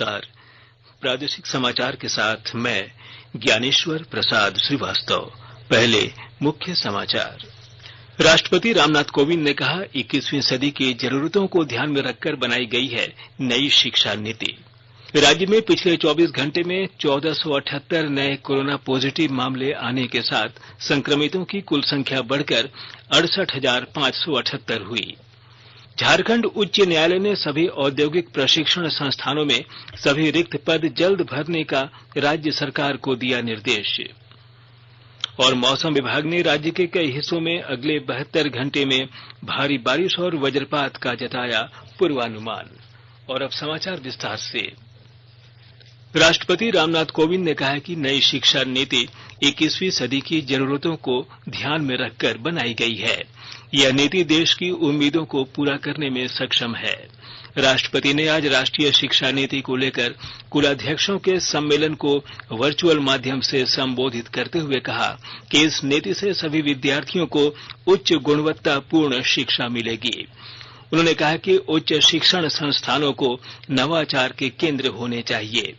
नमस्कार। प्रादेशिक समाचार के साथ मैं ज्ञानेश्वर प्रसाद श्रीवास्तव। पहले मुख्य समाचार। राष्ट्रपति रामनाथ कोविंद ने कहा, 21वीं सदी की जरूरतों को ध्यान में रखकर बनाई गई है नई शिक्षा नीति। राज्य में पिछले 24 घंटे में 1478 नए कोरोना पॉजिटिव मामले आने के साथ संक्रमितों की कुल संख्या बढ़कर 68,578 हुई। झारखंड उच्च न्यायालय ने सभी औद्योगिक प्रशिक्षण संस्थानों में सभी रिक्त पद जल्द भरने का राज्य सरकार को दिया निर्देश। और मौसम विभाग ने राज्य के कई हिस्सों में अगले 72 घंटे में भारी बारिश और वज्रपात का जताया पूर्वानुमान। और अब समाचार विस्तार से। राष्ट्रपति रामनाथ कोविंद ने कहा है कि नई शिक्षा नीति 21वीं सदी की जरूरतों को ध्यान में रखकर बनाई गई है। यह नीति देश की उम्मीदों को पूरा करने में सक्षम है। राष्ट्रपति ने आज राष्ट्रीय शिक्षा नीति को लेकर कुलाध्यक्षों के सम्मेलन को वर्चुअल माध्यम से संबोधित करते हुए कहा कि इस नीति से सभी विद्यार्थियों को उच्च गुणवत्तापूर्ण शिक्षा मिलेगी। उन्होंने कहा कि उच्च शिक्षण संस्थानों को नवाचार के केंद्र होने चाहिए।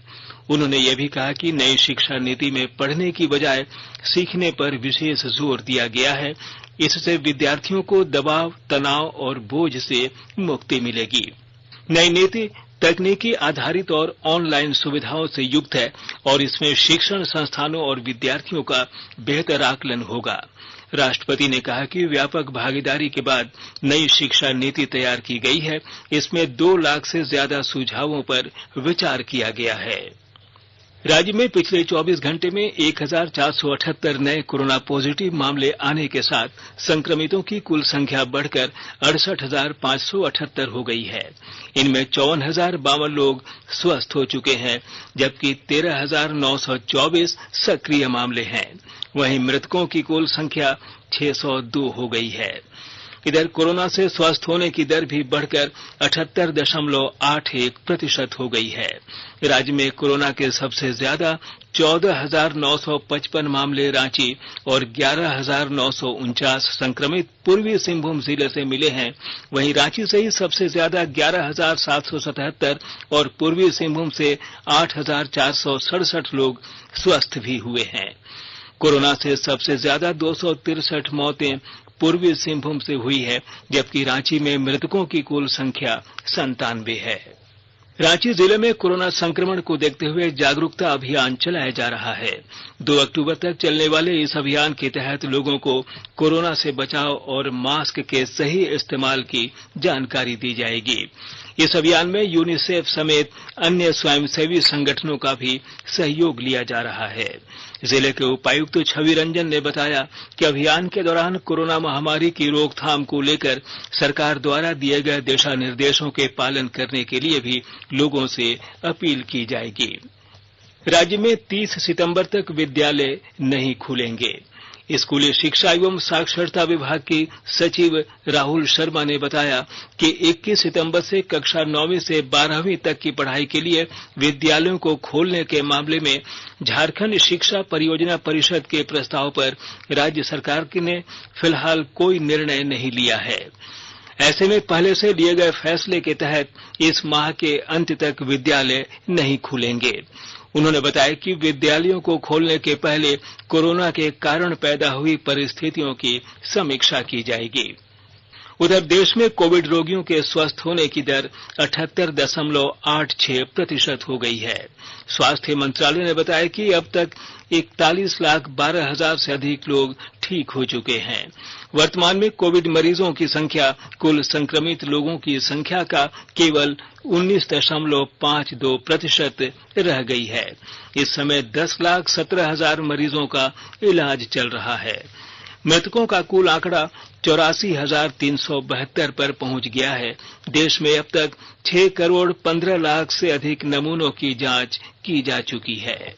उन्होंने यह भी कहा कि नई शिक्षा नीति में पढ़ने की बजाय सीखने पर विशेष जोर दिया गया है। इससे विद्यार्थियों को दबाव, तनाव और बोझ से मुक्ति मिलेगी। नई नीति तकनीकी आधारित और ऑनलाइन सुविधाओं से युक्त है और इसमें शिक्षण संस्थानों और विद्यार्थियों का बेहतर आकलन होगा। राष्ट्रपति ने कहा कि व्यापक भागीदारी के बाद नई शिक्षा नीति तैयार की गई है। इसमें 2 लाख से ज्यादा सुझावों पर विचार किया गया है। राज्य में पिछले 24 घंटे में 1478 नए कोरोना पॉजिटिव मामले आने के साथ संक्रमितों की कुल संख्या बढ़कर 68,578 हो गई है। इनमें 54,052 लोग स्वस्थ हो चुके हैं, जबकि 13,924 सक्रिय मामले हैं। वहीं मृतकों की कुल संख्या 602 हो गई है। इधर कोरोना से स्वस्थ होने की दर भी बढ़कर 78.81% हो गई है। राज्य में कोरोना के सबसे ज्यादा 14,955 मामले रांची और 11,949 संक्रमित पूर्वी सिंहभूम जिले से मिले हैं। वहीं रांची से ही सबसे ज्यादा 11,777 और पूर्वी सिंहभूम से 8,467 लोग स्वस्थ भी हुए हैं। कोरोना से सबसे ज्यादा 263 मौतें पूर्वी सिंहभूम से हुई है, जबकि रांची में मृतकों की कुल संख्या 97 है। रांची जिले में कोरोना संक्रमण को देखते हुए जागरूकता अभियान चलाया जा रहा है। 2 अक्टूबर तक चलने वाले इस अभियान के तहत लोगों को कोरोना से बचाव और मास्क के सही इस्तेमाल की जानकारी दी जाएगी। इस अभियान में यूनिसेफ समेत अन्य स्वयंसेवी संगठनों का भी सहयोग लिया जा रहा है। जिले के उपायुक्त छवि रंजन ने बताया कि अभियान के दौरान कोरोना महामारी की रोकथाम को लेकर सरकार द्वारा दिए गए दिशा निर्देशों के पालन करने के लिए भी लोगों से अपील की जाएगी। राज्य में 30 सितंबर तक विद्यालय नहीं खुलेंगे। स्कूली शिक्षा एवं साक्षरता विभाग की सचिव राहुल शर्मा ने बताया कि 21 सितंबर से कक्षा 9वीं से 12वीं तक की पढ़ाई के लिए विद्यालयों को खोलने के मामले में झारखंड शिक्षा परियोजना परिषद के प्रस्ताव पर राज्य सरकार ने फिलहाल कोई निर्णय नहीं लिया है। ऐसे में पहले से लिए गए फैसले के तहत इस माह के अंत तक विद्यालय नहीं खुलेंगे। उन्होंने बताया कि विद्यालयों को खोलने के पहले कोरोना के कारण पैदा हुई परिस्थितियों की समीक्षा की जाएगी। उधर देश में कोविड रोगियों के स्वस्थ होने की दर 78.86% हो गई है। स्वास्थ्य मंत्रालय ने बताया कि अब तक 41,12,000 से अधिक लोग ठीक हो चुके हैं। वर्तमान में कोविड मरीजों की संख्या कुल संक्रमित लोगों की संख्या का केवल 19.52% रह गई है। इस समय 10,17,000 मरीजों का इलाज चल रहा है। मृतकों का कुल आंकड़ा 84,372 पर पहुंच गया है। देश में अब तक 6 करोड़ 15 लाख से अधिक नमूनों की जांच की जा चुकी है।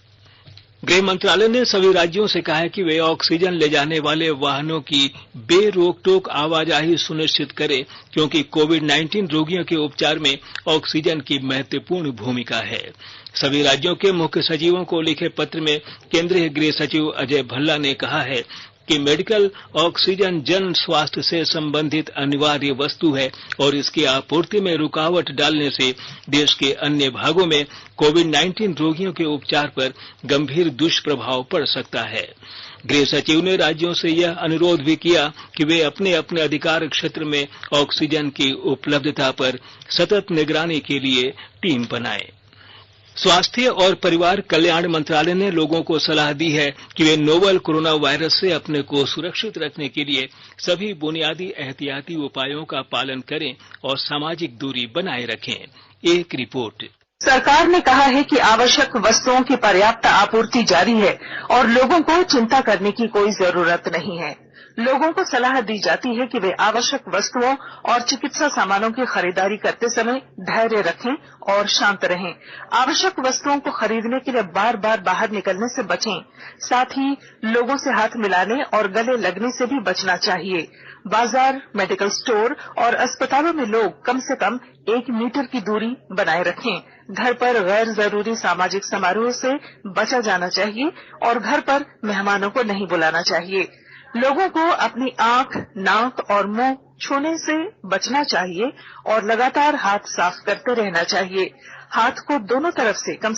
गृह मंत्रालय ने सभी राज्यों से कहा है कि वे ऑक्सीजन ले जाने वाले वाहनों की बेरोक-टोक आवाजाही सुनिश्चित करें, क्योंकि कोविड-19 रोगियों के उपचार में ऑक्सीजन की महत्वपूर्ण भूमिका है। सभी राज्यों के मुख्य सचिवों को लिखे पत्र में केंद्रीय गृह सचिव अजय भल्ला ने कहा है कि मेडिकल ऑक्सीजन जन स्वास्थ्य से संबंधित अनिवार्य वस्तु है और इसकी आपूर्ति में रुकावट डालने से देश के अन्य भागों में कोविड-19 रोगियों के उपचार पर गंभीर दुष्प्रभाव पड़ सकता है। गृह सचिव ने राज्यों से यह अनुरोध भी किया कि वे अपने अपने अधिकार क्षेत्र में ऑक्सीजन की उपलब्धता पर सतत निगरानी के लिए टीम बनाएं। स्वास्थ्य और परिवार कल्याण मंत्रालय ने लोगों को सलाह दी है कि वे नोवल कोरोना वायरस से अपने को सुरक्षित रखने के लिए सभी बुनियादी एहतियाती उपायों का पालन करें और सामाजिक दूरी बनाए रखें। एक रिपोर्ट। सरकार ने कहा है कि आवश्यक वस्तुओं की पर्याप्त आपूर्ति जारी है और लोगों को चिंता करने की कोई जरूरत नहीं है। लोगों को सलाह दी जाती है कि वे आवश्यक वस्तुओं और चिकित्सा सामानों की खरीदारी करते समय धैर्य रखें और शांत रहें। आवश्यक वस्तुओं को खरीदने के लिए बार बार बाहर निकलने से बचें। साथ ही लोगों से हाथ मिलाने और गले लगने से भी बचना चाहिए। बाजार, मेडिकल स्टोर और अस्पतालों में लोग कम से कम 1 मीटर की दूरी बनाए रखें। घर पर गैर जरूरी सामाजिक समारोह से बचा जाना चाहिए और घर पर मेहमानों को नहीं बुलाना चाहिए। लोगों को अपनी आंख, नाक और मुंह छूने से बचना चाहिए और लगातार हाथ साफ करते रहना चाहिए। हाथ को दोनों तरफ से कम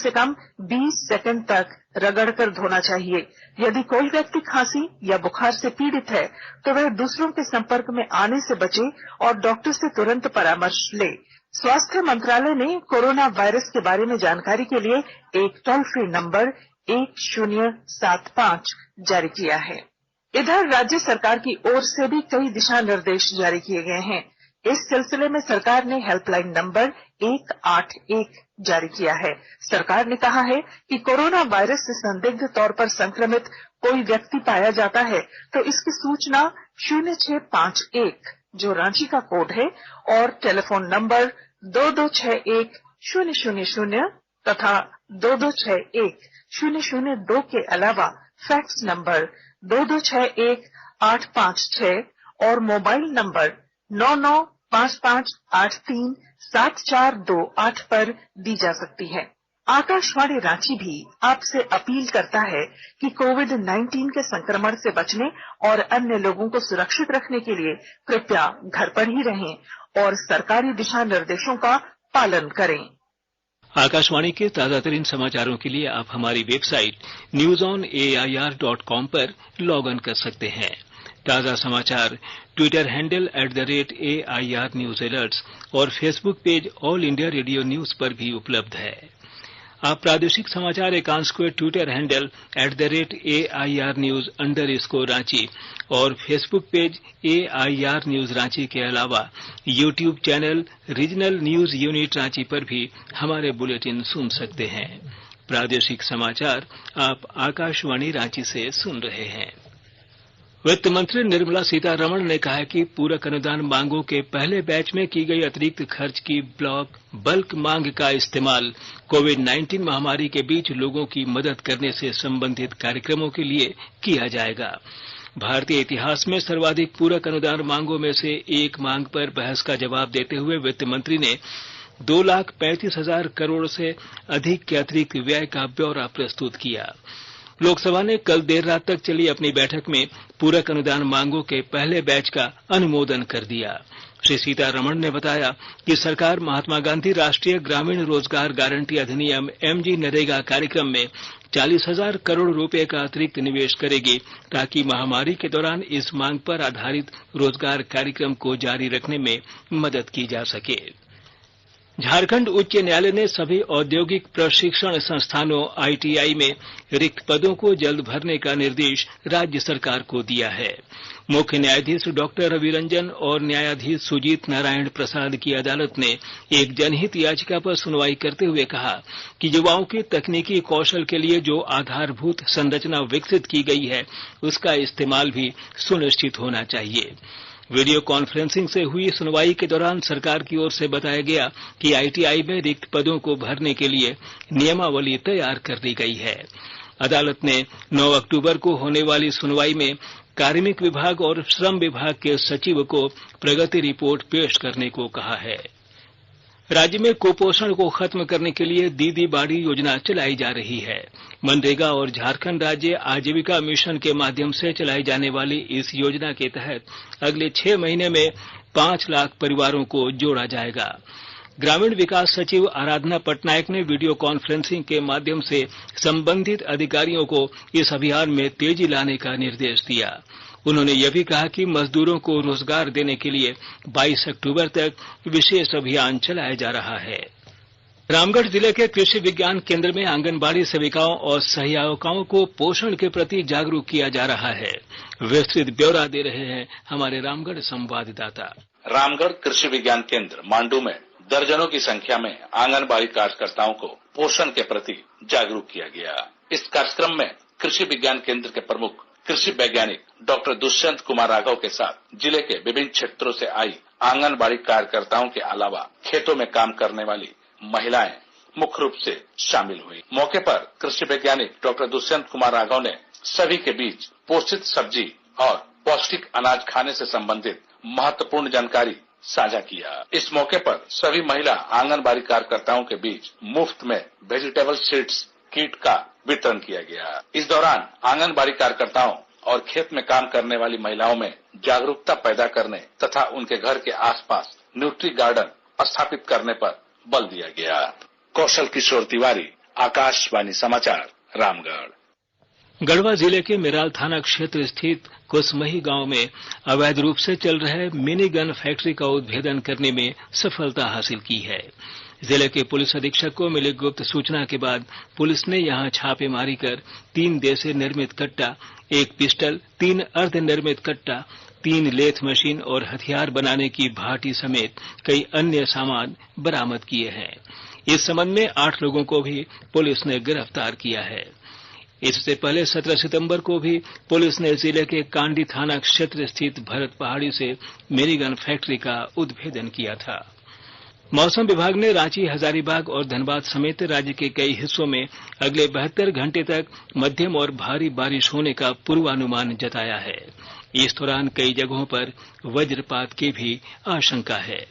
20 सेकंड तक रगड़कर धोना चाहिए। यदि कोई व्यक्ति खांसी या बुखार से पीड़ित है तो वह दूसरों के संपर्क में आने से बचे और डॉक्टर से तुरंत परामर्श ले। स्वास्थ्य मंत्रालय ने कोरोना वायरस के बारे में जानकारी के लिए एक टोल फ्री नंबर 1075 जारी किया है। इधर राज्य सरकार की ओर से भी कई दिशा निर्देश जारी किए गए हैं। इस सिलसिले में सरकार ने हेल्पलाइन नंबर 181 जारी किया है। सरकार ने कहा है कि कोरोना वायरस से संदिग्ध तौर पर संक्रमित कोई व्यक्ति पाया जाता है तो इसकी सूचना 0651 जो रांची का कोड है और टेलीफोन नंबर 2261-000 तथा 2261-002 के अलावा फैक्स नंबर 2261-856 और मोबाइल नंबर 9955837428 पर दी जा सकती है। आकाशवाणी रांची भी आपसे अपील करता है कि कोविड-19 के संक्रमण से बचने और अन्य लोगों को सुरक्षित रखने के लिए कृपया घर पर ही रहें और सरकारी दिशा निर्देशों का पालन करें। आकाशवाणी के ताजा तरीन समाचारों के लिए आप हमारी वेबसाइट newsonair.com पर लॉग इन कर सकते हैं। ताजा समाचार Twitter handle @AIR news alerts और Facebook page All India Radio News पर भी उपलब्ध है। आप प्रादेशिक समाचार एकांश को ट्विटर हैंडल @AIR News_रांची और Facebook page AIR news Ranchi के अलावा YouTube channel regional news unit Ranchi पर भी हमारे बुलेटिन सुन सकते हैं। प्रादेशिक समाचार आप आकाशवाणी रांची से सुन रहे हैं। वित्त मंत्री निर्मला सीतारमण ने कहा है कि पूरक अनुदान मांगों के पहले बैच में की गई अतिरिक्त खर्च की बल्क मांग का इस्तेमाल कोविड-19 महामारी के बीच लोगों की मदद करने से संबंधित कार्यक्रमों के लिए किया जाएगा। भारतीय इतिहास में सर्वाधिक पूरक अनुदान मांगों में से एक मांग पर बहस का जवाब देते हुए वित्त मंत्री ने 2,35,000 करोड़ से अधिक के अतिरिक्त व्यय का ब्यौरा प्रस्तुत किया। लोकसभा ने कल देर रात तक चली अपनी बैठक में पूरक अनुदान मांगों के पहले बैच का अनुमोदन कर दिया। श्री सीतारमण ने बताया कि सरकार महात्मा गांधी राष्ट्रीय ग्रामीण रोजगार गारंटी अधिनियम MG नरेगा कार्यक्रम में 40,000 करोड़ रुपए का अतिरिक्त निवेश करेगी ताकि महामारी के दौरान इस मांग पर आधारित रोजगार कार्यक्रम को जारी रखने में मदद की जा सके। झारखंड उच्च न्यायालय ने सभी औद्योगिक प्रशिक्षण संस्थानों ITI में रिक्त पदों को जल्द भरने का निर्देश राज्य सरकार को दिया है। मुख्य न्यायाधीश डॉक्टर रवि रंजन और न्यायाधीश सुजीत नारायण प्रसाद की अदालत ने एक जनहित याचिका पर सुनवाई करते हुए कहा कि युवाओं के तकनीकी कौशल के लिए जो आधारभूत संरचना विकसित की गई है उसका इस्तेमाल भी सुनिश्चित होना चाहिए। वीडियो कॉन्फ्रेंसिंग से हुई सुनवाई के दौरान सरकार की ओर से बताया गया कि ITI में रिक्त पदों को भरने के लिए नियमावली तैयार कर दी गई है। अदालत ने 9 अक्टूबर को होने वाली सुनवाई में कार्मिक विभाग और श्रम विभाग के सचिव को प्रगति रिपोर्ट पेश करने को कहा है। राज्य में कुपोषण को खत्म करने के लिए दीदी बाड़ी योजना चलाई जा रही है। मनरेगा और झारखंड राज्य आजीविका मिशन के माध्यम से चलाई जाने वाली इस योजना के तहत अगले 6 महीने में 5 लाख परिवारों को जोड़ा जाएगा। ग्रामीण विकास सचिव आराधना पटनायक ने वीडियो कॉन्फ्रेंसिंग के माध्यम से संबंधित अधिकारियों को इस अभियान में तेजी लाने का निर्देश दिया। उन्होंने यह भी कहा कि मजदूरों को रोजगार देने के लिए 22 अक्टूबर तक विशेष अभियान चलाया जा रहा है। रामगढ़ जिले के कृषि विज्ञान केंद्र में आंगनबाड़ी सेविकाओं और सहायिकाओं को पोषण के प्रति जागरूक किया जा रहा है। विस्तृत ब्यौरा दे रहे हैं हमारे रामगढ़ संवाददाता। रामगढ़ कृषि विज्ञान केंद्र मांडू में दर्जनों की संख्या में आंगनबाड़ी कार्यकर्ताओं को पोषण के प्रति जागरूक किया गया। इस कार्यक्रम में कृषि विज्ञान केंद्र के प्रमुख कृषि वैज्ञानिक डॉक्टर दुष्यंत कुमार राघव के साथ जिले के विभिन्न क्षेत्रों से आई आंगनबाड़ी कार्यकर्ताओं के अलावा खेतों में काम करने वाली महिलाएं मुख्य रूप से शामिल हुई। मौके पर कृषि वैज्ञानिक डॉक्टर दुष्यंत कुमार राघव ने सभी के बीच पोषित सब्जी और पौष्टिक अनाज खाने से संबंधित महत्वपूर्ण जानकारी साझा किया। इस मौके पर सभी महिला आंगनबाड़ी कार्यकर्ताओं के बीच मुफ्त में वेजिटेबल सीड्स किट का वितरण किया गया। इस दौरान आंगनबाड़ी कार्यकर्ताओं और खेत में काम करने वाली महिलाओं में जागरूकता पैदा करने तथा उनके घर के आसपास न्यूट्री गार्डन स्थापित करने पर बल दिया गया। कौशल किशोर तिवारी, आकाशवाणी समाचार, रामगढ़। गढ़वा जिले के मेराल थाना क्षेत्र स्थित कुसमही गांव में अवैध रूप से चल रहे मिनी गन फैक्ट्री का उद्भेदन करने में सफलता हासिल की है। जिले के पुलिस अधीक्षक को मिली गुप्त सूचना के बाद पुलिस ने यहां छापेमारी कर 3 देसी निर्मित कट्टा, 1 पिस्टल, 3 अर्ध निर्मित कट्टा, 3 लेथ मशीन और हथियार बनाने की भाटी समेत कई अन्य सामान बरामद किए हैं। इस संबंध में 8 लोगों को भी पुलिस ने गिरफ्तार किया है। इससे पहले 17 सितंबर को भी पुलिस ने जिले के कांडी थाना क्षेत्र स्थित भरत पहाड़ी से मिनीगन फैक्ट्री का उद्भेदन किया था। मौसम विभाग ने रांची, हजारीबाग और धनबाद समेत राज्य के कई हिस्सों में अगले 72 घंटे तक मध्यम और भारी बारिश होने का पूर्वानुमान जताया है। इस दौरान कई जगहों पर वज्रपात की भी आशंका है।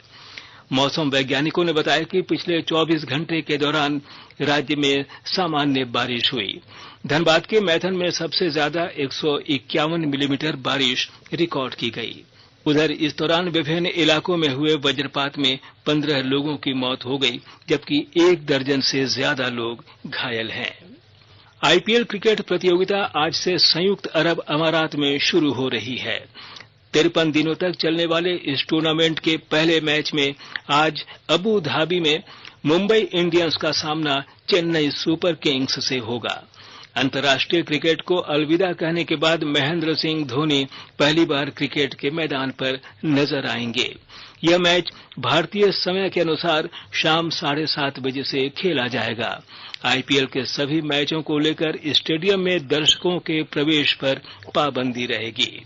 मौसम वैज्ञानिकों ने बताया कि पिछले 24 घंटे के दौरान राज्य में सामान्य बारिश हुई। धनबाद के मैथन में सबसे ज्यादा 151 मिलीमीटर बारिश रिकॉर्ड की गई। उधर इस दौरान विभिन्न इलाकों में हुए वज्रपात में 15 लोगों की मौत हो गई, जबकि 1 दर्जन से ज्यादा लोग घायल हैं। आईपीएल क्रिकेट प्रतियोगिता आज से संयुक्त अरब अमारात में शुरू हो रही है। 53 दिनों तक चलने वाले इस टूर्नामेंट के पहले मैच में आज अबू धाबी में मुंबई इंडियंस का सामना चेन्नई सुपर किंग्स से होगा। अंतर्राष्ट्रीय क्रिकेट को अलविदा कहने के बाद महेंद्र सिंह धोनी पहली बार क्रिकेट के मैदान पर नजर आएंगे। यह मैच भारतीय समय के अनुसार शाम 7:30 बजे से खेला जाएगा। आईपीएल के सभी मैचों को लेकर स्टेडियम में दर्शकों के प्रवेश पर पाबंदी रहेगी।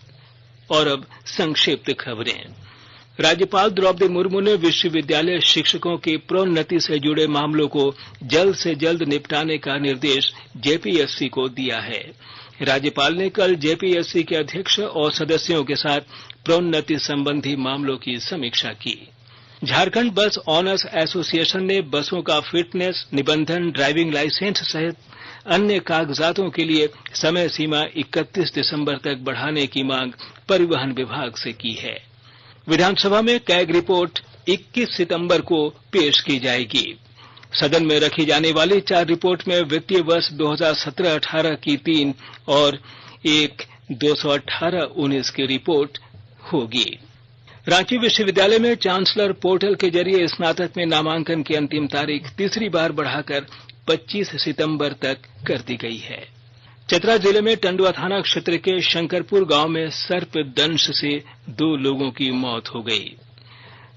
और अब संक्षिप्त खबरें। राज्यपाल द्रौपदी मुर्मू ने विश्वविद्यालय शिक्षकों की प्रोन्नति से जुड़े मामलों को जल्द से जल्द निपटाने का निर्देश जेपीएससी को दिया है। राज्यपाल ने कल जेपीएससी के अध्यक्ष और सदस्यों के साथ प्रोन्नति संबंधी मामलों की समीक्षा की। झारखंड बस ऑनर्स एसोसिएशन ने बसों का फिटनेस, निबंधन, ड्राइविंग लाइसेंस सहित अन्य कागजातों के लिए समय सीमा 31 दिसंबर तक बढ़ाने की मांग परिवहन विभाग से की है। विधानसभा में कैग रिपोर्ट 21 सितंबर को पेश की जाएगी। सदन में रखी जाने वाली 4 रिपोर्ट में वित्तीय वर्ष 2017-18 की 3 और एक 218-19 की रिपोर्ट होगी। रांची विश्वविद्यालय में चांसलर पोर्टल के जरिए स्नातक में नामांकन की अंतिम तारीख तीसरी बार बढ़ाकर 25 सितंबर तक कर दी गई है। चतरा जिले में टंडवा थाना क्षेत्र के शंकरपुर गांव में सर्प दंश से 2 लोगों की मौत हो गई।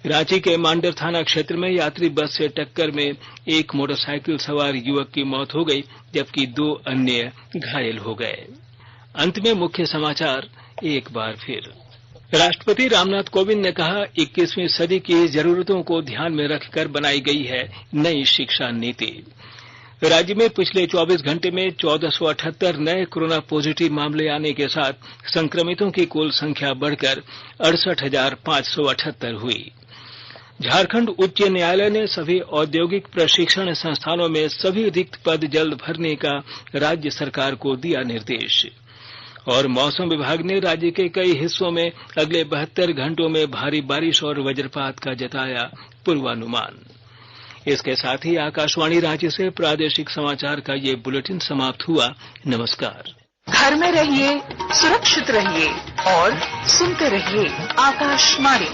रांची के मांडर थाना क्षेत्र में यात्री बस से टक्कर में एक मोटरसाइकिल सवार युवक की मौत हो गई, जबकि 2 अन्य घायल हो गए। अंत में मुख्य समाचार एक बार फिर। राष्ट्रपति रामनाथ कोविंद ने कहा, 21वीं सदी की जरूरतों को ध्यान में रखकर बनाई गई है नई शिक्षा नीति। राज्य में पिछले 24 घंटे में 1478 नए कोरोना पॉजिटिव मामले आने के साथ संक्रमितों की कुल संख्या बढ़कर 68,578 हुई। झारखंड उच्च न्यायालय ने सभी औद्योगिक प्रशिक्षण संस्थानों में सभी रिक्त पद जल्द भरने का राज्य सरकार को दिया निर्देश। और मौसम विभाग ने राज्य के कई हिस्सों में अगले 72 घंटों में भारी बारिश और वज्रपात का जताया पूर्वानुमान। इसके साथ ही आकाशवाणी रांची से प्रादेशिक समाचार का ये बुलेटिन समाप्त हुआ। नमस्कार। घर में रहिए, सुरक्षित रहिए और सुनते रहिए आकाशवाणी।